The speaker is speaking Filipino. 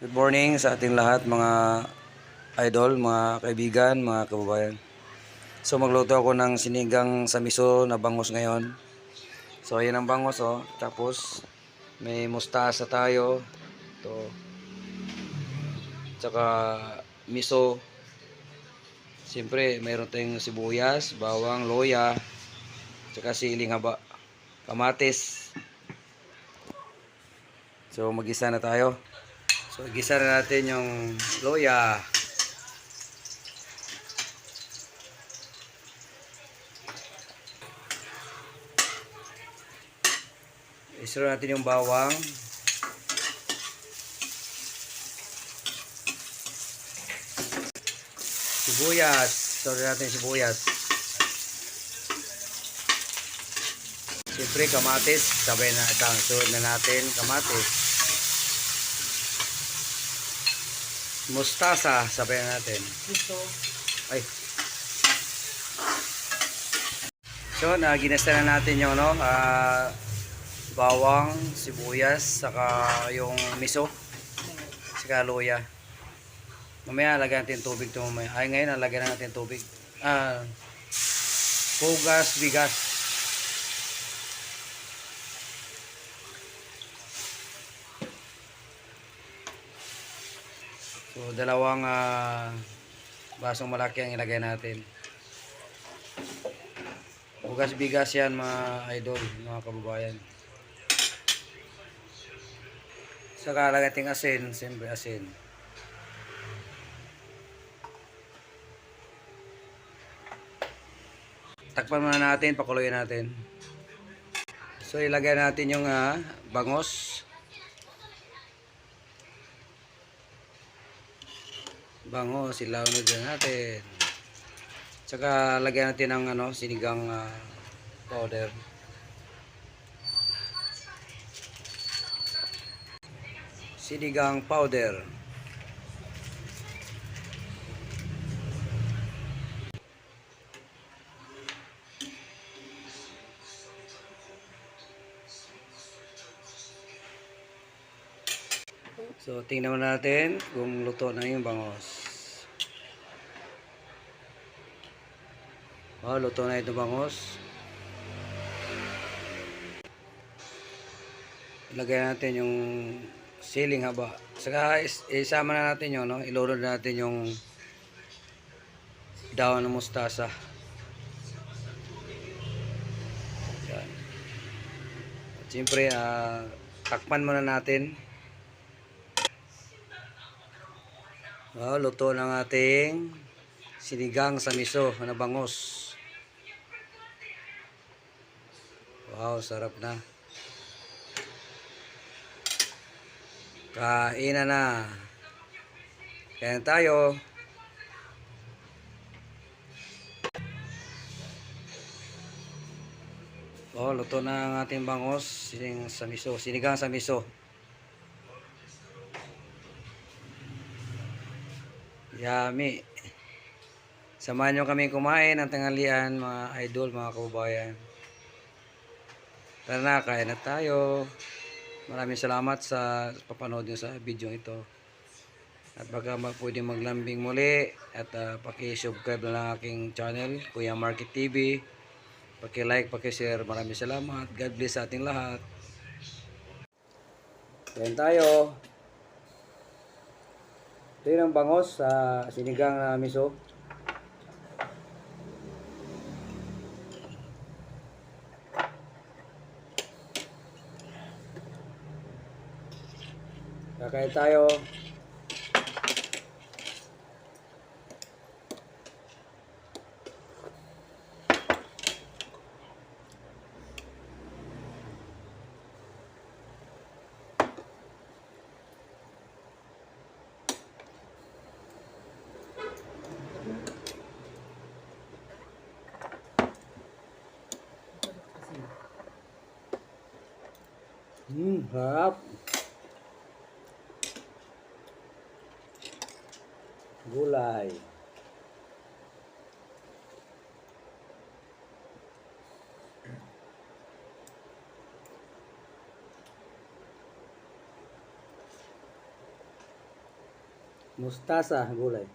Good morning sa ating lahat mga idol, mga kaibigan, mga kababayan. So magluto ako ng sinigang sa miso na bangus ngayon. So ayan ang bangus oh. Tapos may mustasa tayo. Ito. Tsaka miso. Siyempre mayroon tayong sibuyas, bawang, loya, tsaka siling haba, kamatis. So magisa na tayo. So igisa na natin yung loya. Isuro natin yung bawang. Sibuyas. Isuro natin yung sibuyas. Siyempre kamatis. Sabay na itang sunod na natin kamatis. Mustasa. Sabay na natin. Ay. So ginasta na natin yung bawang, sibuyas, saka yung miso, saka luya. Mamaya lagyan natin tubig to mamaya. Ay ngayon lagyan na natin tubig. Pugas, bigas. So dalawang basong malaki ang ilagay natin. Pugas, bigas yan mga idol, mga kababayan. Saka lagyan natin asin, siyempre asin. Takpan muna natin, pakuluyan natin. So ilagay natin yung bangos. Bangos, ilaunod na natin. Tsaka lagyan natin ng sinigang powder. Sinigang powder. So tingnan natin kung luto na yung bangos. Oh, luto na ito bangos. Ilagay natin yung siling haba. Saka isama na natin yung ilunod natin yung daon ng mustasa. Yan. At siyempre, takpan muna natin. Oh, luto ng ating sinigang sa miso na bangos. Wow, sarap na. Kainan na. Kain tayo. Oh, luto na ang ating bangos sa miso, sinigang sa miso. Yummy. Samahan nyo kami kumain ng tanghalian mga idol, mga kababayan. Tara na, kain na tayo. Maraming salamat sa papanood nyo sa video ito. At baka pwede maglambing muli. At paki-subscribe na lang aking channel, Kuya Market TV. Paki-like, paki-share. Maraming salamat. God bless sa ating lahat. Kain tayo. Ito yung bangos sa sinigang na miso. Kakain tayo. Harap. Gulay. Mustasa, gulay.